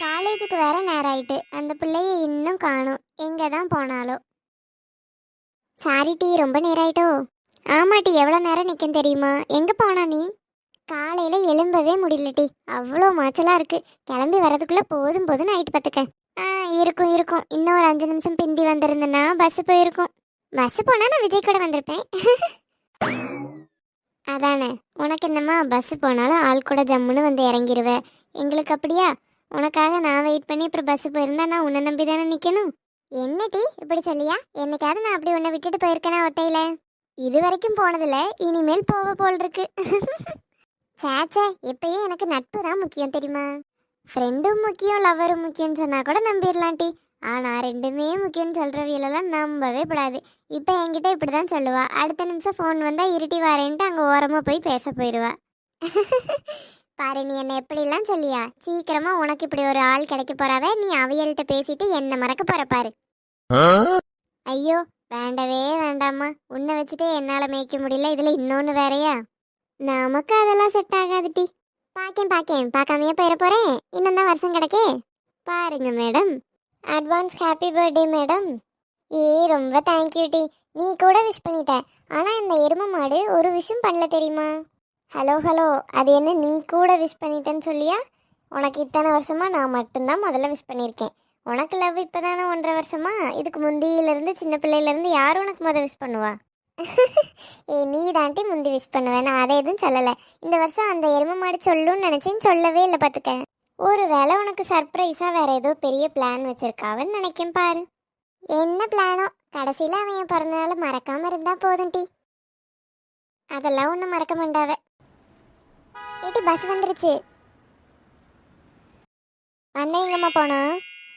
காலேஜுக்கு வேற நேரம் ஆயிட்டு, அந்த பிள்ளைய இன்னும் காணும். எங்க தான் போனாலோ. சாரி டி, ரொம்ப நேரம் ஆயிட்டோ. ஆமா டி, எவ்வளோ நேரம் நிற்கும் தெரியுமா? எங்கே போனா நீ? காலையில எழும்பவே முடியல டி, அவ்வளோ மாச்சலா இருக்கு. கிளம்பி வரதுக்குள்ள போதும் போதும் ஆயிட்டு பார்த்துக்க. இருக்கும் இருக்கும், இன்னும் ஒரு 5 நிமிஷம் பிந்தி வந்திருந்தேன்னா பஸ் போயிருக்கும். பஸ் போனா நான் விஜய் கூட வந்திருப்பேன். அதானே, உனக்கு என்னம்மா, பஸ் போனாலும் ஆள் கூட ஜம்முன்னு வந்து இறங்கிடுவேன். எங்களுக்கு அப்படியா? உனக்காக நான் வெயிட் பண்ணி அப்புறம் பஸ் போயிருந்தா நான் உன்னை நம்பி தானே நிற்கணும். என்ன டி இப்படி சொல்லியா? என்னைக்காவது நான் அப்படி உன்னை விட்டுட்டு போயிருக்கேனா ஒத்தையில? இது வரைக்கும் போனதில்ல, இனிமேல் போக போல் இருக்கு. சேச்சே, எப்பயும் எனக்கு நட்பு தான் முக்கியம் தெரியுமா? ஃப்ரெண்டும் முக்கியம், லவ்வரும் முக்கியம்னு சொன்னா கூட நம்பிடலாம் டி. ஆனால் ரெண்டுமே முக்கியம்னு சொல்கிறவியலெல்லாம் நம்பவே படாது. இப்போ என்கிட்ட இப்படி தான் சொல்லுவா. அடுத்த நிமிஷம் ஃபோன் வந்தால் இருட்டி வரேன்ட்டு அங்கே ஓரமாக போய் பேச போயிடுவா. பாரு, நீ என்ன எப்படிலாம் சொல்லியா? சீக்கிரமா உனக்கு இப்படி ஒரு ஆள் கிடைக்க போறாவே. நீ அவியல்கிட்ட பேசிட்டு என்ன மறக்க போற பாரு. ஐயோ, வேண்டவே வேண்டாமா. உன்னை வச்சுட்டு என்னால மேய்க்க முடியல, இதுல இன்னொன்னு வேறையா? நமக்கு அதெல்லாம் செட் ஆகாது டி. பாக்கேன் பார்க்காமையே போயிட போறேன். இன்னும் தான் வருஷம் கிடைக்கே. பாருங்க madam, advance happy birthday madam. ரொம்ப தேங்க்யூ டி. நீ கூட விஷ் பண்ணிட்ட. ஆனா இந்த எருமை மாடு ஒரு விஷயம் பண்ணல தெரியுமா? ஹலோ, அது என்ன நீ கூட விஷ் பண்ணிட்டேன்னு சொல்லியா? உனக்கு இத்தனை வருஷமா நான் மட்டும்தான் முதல்ல விஷ் பண்ணியிருக்கேன். உனக்கு லவ் இப்போ தானே 1.5 வருஷமா? இதுக்கு முந்தியிலேருந்து சின்ன பிள்ளையிலேருந்து யார் உனக்கு முதல் விஷ் பண்ணுவா? நீ தாண்டி முந்தி விஷ் பண்ணுவேன், நான் அதை எதுவும் சொல்லலை. இந்த வருஷம் அந்த எருமை மாடு சொல்லுன்னு நினச்சேன்னு சொல்லவே இல்லை பார்த்துக்க. ஒரு வேளை உனக்கு சர்ப்ரைஸாக வேற ஏதோ பெரிய பிளான் வச்சிருக்காவன்னு நினைக்கேன் பாரு. என்ன பிளானோ? கடைசியில் அவன் என் பிறந்தநாள் மறக்காமல் இருந்தால் போதும் டி. அதெல்லாம் ஒன்றும் மறக்க மாட்டாவ. ஏட்டி, பஸ் வந்துருச்சு. அண்ணன் எங்கம்மா போனா?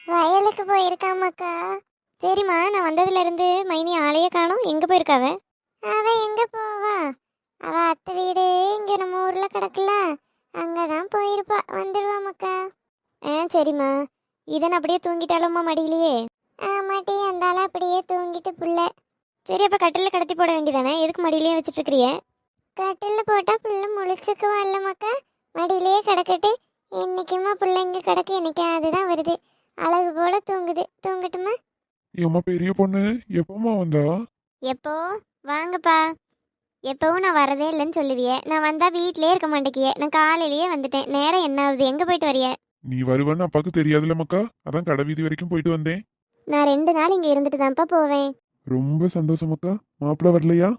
வயலுக்கு போயிருக்காமாக்கா. சரிம்மா, நான் வந்ததுலேருந்து மைனி ஆளையே காணோம். எங்கே போயிருக்காவ? அவ எங்கே போவா? அவ அத்தை வீடு இங்கே நம்ம ஊரில் கிடக்குல, அங்கே தான் போயிருப்பா. வந்துடுவாமாக்கா. சரிம்மா. இதன் அப்படியே தூங்கிட்டாலும்மா மடியிலேயே? ஆமாட்டி, அந்தால அப்படியே தூங்கிட்டு புள்ள. சரி, அப்போ கட்டிலில் கடத்தி போட வேண்டியதானே? எதுக்கு மடியிலேயே வச்சுட்டு இருக்கிறிய? கட்டிலில் போட்டால் புள்ள முழிச்சுக்குவா இல்லைம்மாக்கா. மடியிலேயே கிடக்கட்டு. என்னைக்குமா புள்ள இங்கே கிடக்கு, எனக்கு அதுதான் வருது. அழகு போல தூங்குது. தூங்கட்டுமா? ஏம்மா பெரிய பொண்ணு, எப்பமா வந்தா? எப்போ? வாங்கப்பா. எப்பவும் நான் வரதே இல்லைன்னு சொல்லுவியே. நான் வந்தா வீட்லயே இருக்க மாட்டேக்கியே. நான் காலையிலேயே வந்துட்டேன். நேரம் என்ன ஆகுது? எங்க போயிட்டு வரைய? நீ வருவான்னு அப்பாக்கு தெரியாதுல்ல மக்கா, அதான் கடை வீதி வரைக்கும் போயிட்டு வந்தேன். நான் 2 நாள் இங்க இருந்துட்டு தான்ப்பா போவேன். ரொம்ப சந்தோஷம் மக்கா. மாப்பிள்ள வரலையா?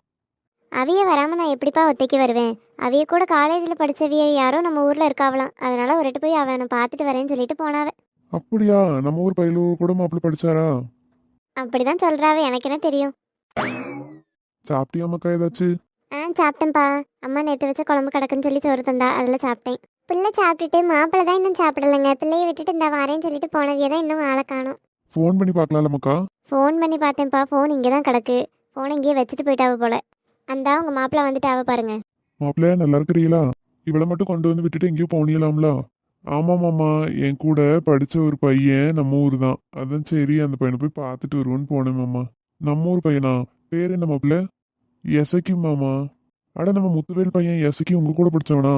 அவிய வராம நான் எப்படிப்பா ஒத்தைக்கு வருவேன்? அவிய கூட காலேஜில் படிச்சவிய யாரோ நம்ம ஊர்ல இருக்காவலாம். அதனால ஒருட்டு போய் அவனை பார்த்துட்டு வரேன்னு சொல்லிட்டு போனாவ. அப்படியா? நம்ம ஊர் பயிலூர் கூட மாப்பிள்ள படிச்சாரா? அப்படிதான் சொல்றாவ, எனக்கு என்ன தெரியும். சாப்பிட்டியா மக்கா ஏதாச்சு? சாப்பிட்டேன்ப்பா. அம்மா நேற்று வச்ச குழம்பு கிடக்குன்னு சொல்லி சோறு தந்தா, அதில் சாப்பிட்டேன். பிள்ளை சாப்பிட்டுட்டு மாப்பிள்ளை தான் இன்னும் சாப்பிடலைங்க. பிள்ளையை விட்டுட்டு இந்த வரேன்னு சொல்லிட்டு போனவிய தான் இன்னும் ஆளை காணும். ஃபோன் பண்ணி பார்க்கலாம்ல மக்கா? ஃபோன் பண்ணி பார்த்தேன்ப்பா. ஃபோன் இங்கே தான் கிடக்கு. ஃபோன் இங்கேயே வச்சுட்டு போயிட்டாவ போல. அந்தா உங்க மாப்பிள்ளை வந்துட்டாவ பாருங்க. மாப்பிள்ள நல்லா இருக்கிறீங்களா? இவளை மட்டும் கொண்டு வந்து விட்டுட்டு எங்கேயும் போனியலாம்ல? ஆமா மாமா, என் கூட படிச்ச ஒரு பையன் நம்ம ஊர் தான். அதான் சரி அந்த பையனை போய் பார்த்துட்டு வருவோன்னு போனேன் மாமா. நம்ம ஊர் பையனா? பேர் என்ன மாப்பிள்ள? எசக்கி மாமா. அட, நம்ம முத்துவேல் பையன் எசக்கி உங்க கூட படிச்சவனா?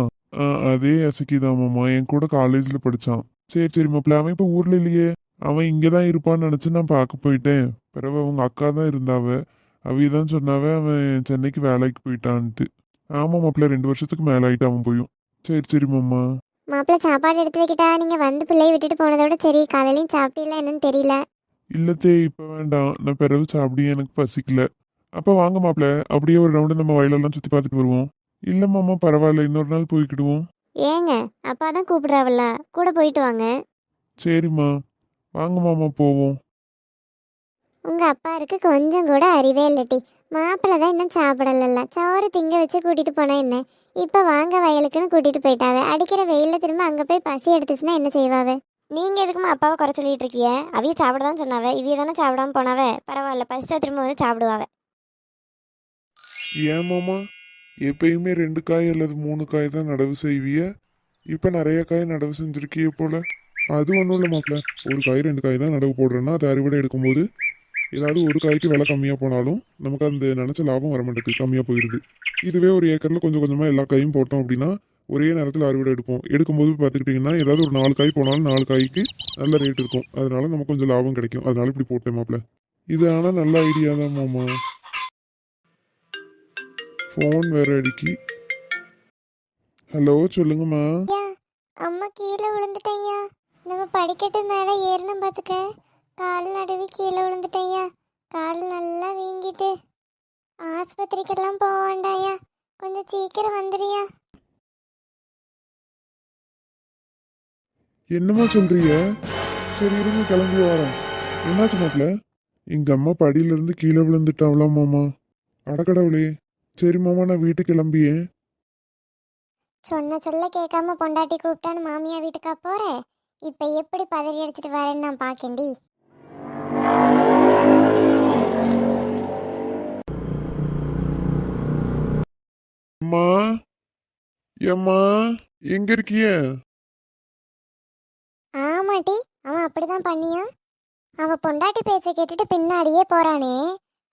அதே எசக்கி தான் மாமா, என் கூட காலேஜ்ல படிச்சான். சரி மாப்பிள்ள, அவன் இப்ப ஊர்ல இல்லையே. அவன் இங்கதான் இருப்பான்னு நினைச்சு நான் பார்க்க போயிட்டேன். பிறகு அவங்க அக்கா தான் இருந்தாவ. அவையதான் சொன்னாவ அவன் சென்னைக்கு வேலைக்கு போயிட்டான்ட்டு. ஆமா மாப்பிள்ள, 2 வருஷத்துக்கு மேல ஆயிட்டு அவன் போயும். சரி மாமா. மாப்பிள்ளை சாப்பாடு எடுத்து வைக்கிட்டா? நீங்க வந்து பிள்ளையை விட்டுட்டு போனதோட சரி. காலையிலையும் சாப்பிட்டீங்களா என்னன்னு தெரியல. இல்லத்தே, இப்ப வேண்டாம். நான் பிறகு சாப்பிடியே, எனக்கு பசிக்கல. அப்ப வாங்க மாப்பிள்ள, அப்படியே ஒரு ரவுண்டு நம்ம வயலெல்லாம் சுத்தி பார்த்துட்டு வருவோம். இல்ல மாமா, பரவாயில்ல, இன்னொரு நாள் போய்க்கிடுவோம். ஏங்க, அப்பா தான் கூப்பிடுறாவல்ல, கூட போயிட்டு வாங்க. சரிம்மா, வாங்க மாமா போவோம். உங்க அப்பா இருக்கு கொஞ்சம் கூட அறிவே இல்லட்டி. மாப்பிள்ளை தான் இன்னும் சாப்பிடல. சோறு திங்க வச்சு கூட்டிட்டு போனா என்ன? இப்ப வாங்க வயலுக்குன்னு கூட்டிட்டு போயிட்டாவ. அடிக்கிற வெயில திரும்ப அங்க போய் பசி எடுத்துச்சுன்னா என்ன செய்வாவ? நீங்க எதுக்குமா அப்பாவை குறை சொல்லிட்டு இருக்கிய? அவிய சாப்பிடதான் சொன்னாவ, இவிய தானே சாப்பிடாம போனாவ. பரவாயில்ல, பசிச்சா திரும்ப வந்து சாப்பிடுவாவ. ஏன் மாமா, எப்பயுமே 2 காய் அல்லது 3 காய் தான் நடவு செய்விய? இப்ப நிறைய காய் நடவு செஞ்சிருக்கிய போல. அது ஒன்றும் இல்லை மாப்பிள்ள. ஒரு காய் 2 காய் தான் நடவு போடுறேன்னா அது அறுவடை எடுக்கும்போது ஏதாவது ஒரு காய்க்கு விலை கம்மியாக போனாலும் நமக்கு அந்த நினச்ச லாபம் வர மாட்டேங்குது, கம்மியாக போயிடுது. இதுவே ஒரு ஏக்கரில் கொஞ்சம் கொஞ்சமாக எல்லா காயும் போட்டோம் அப்படின்னா ஒரே நேரத்தில் அறுவடை எடுப்போம். எடுக்கும்போது பார்த்துக்கிட்டிங்கன்னா ஏதாவது ஒரு 4 காய் போனாலும் 4 காய்க்கு நல்ல ரேட் இருக்கும். அதனால நமக்கு கொஞ்சம் லாபம் கிடைக்கும். அதனால இப்படி போட்டேன் மாப்பிள்ள. இது ஆனால் நல்ல ஐடியா தான் மாமா. ஃபோன் வேற அடிக்கி. ஹலோ, சொல்லுங்கம்மா. ஐயா அம்மா கீழே விழுந்துட்டேன்யா. நம்ம படிக்கட்டு மேலே ஏறணும் பார்த்துக்க. கால் நடுவி கீழே விழுந்துட்டேன்யா. கால் நல்லா வீங்கிட்டு ஆஸ்பத்திரிக்கெல்லாம் போக வேண்டாயா. கொஞ்சம் சீக்கிரம் வந்துடுயா. என்னம்மா சொல்றீங்க? சரி இருங்க, கிளம்பி வரோம். என்னாச்சு மாப்பிள்ள? எங்க அம்மா படியிலிருந்து கீழே விழுந்துட்டாவலாம் மாமா. அடக்கடவுளே. சரி மாமா, நான் வீட்டுக்கு கிளம்பியேன். சொன்ன சொல்ல கேட்காம பொண்டாட்டி கூப்பிட்டான்னு மாமியா வீட்டுக்கா போற? இப்ப எப்படி பதறி அடிச்சிட்டு வரேன்னு நான் பாக்கேன்டி. அம்மா, ஏம்மா, எங்க இருக்கிய? ஆமாட்டி, அவன் அப்படிதான் பண்ணியான். அவன் பொண்டாட்டி பேச்ச கேட்டுட்டு பின்னாடியே போறானே.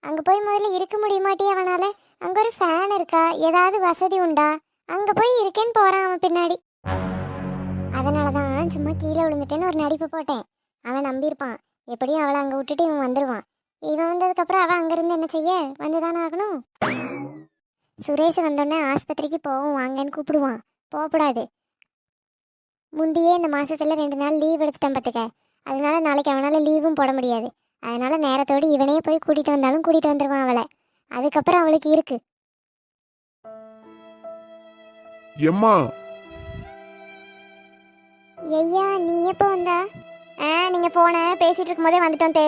அங்க போய் முதல்ல இருக்க முடியுமாட்டி அவனால? அங்க ஒரு ஃபேன் இருக்கா? ஏதாவது வசதி உண்டா? அங்க போய் இருக்கேன்னு போறான் அவன் பின்னாடி. அதனாலதான் சும்மா கீழே விழுந்துட்டேன்னு ஒரு நடிப்பு போட்டேன். அவன் நம்பியிருப்பான். எப்படியும் அவளை அங்க விட்டுட்டு இவன் வந்துருவான். இவன் வந்ததுக்கு அப்புறம் அவன் அங்கிருந்து என்ன செய்ய? வந்துதானே ஆகணும். சுரேஷ் வந்தோடனே ஆஸ்பத்திரிக்கு போவோம் வாங்கன்னு கூப்பிடுவான். போகக்கூடாது. முந்தையே இந்த மாசத்துல 2 நாள் லீவ் எடுத்துட்டேன் பார்த்துக்க. அதனால நாளைக்கு அவனால லீவும் போட முடியாது. அதனால நேரத்தோடு இவனே போய் கூட்டிட்டு வந்தாலும் கூட்டிட்டு வந்துருவான் அவளை. அதுக்கப்புறம் அவளுக்கு இருக்கு. எம்மா, ஐயா நீ எப்போ வந்தா? நீங்க போன பேசிட்டு இருக்கும் போதே வந்துட்டோம் தே.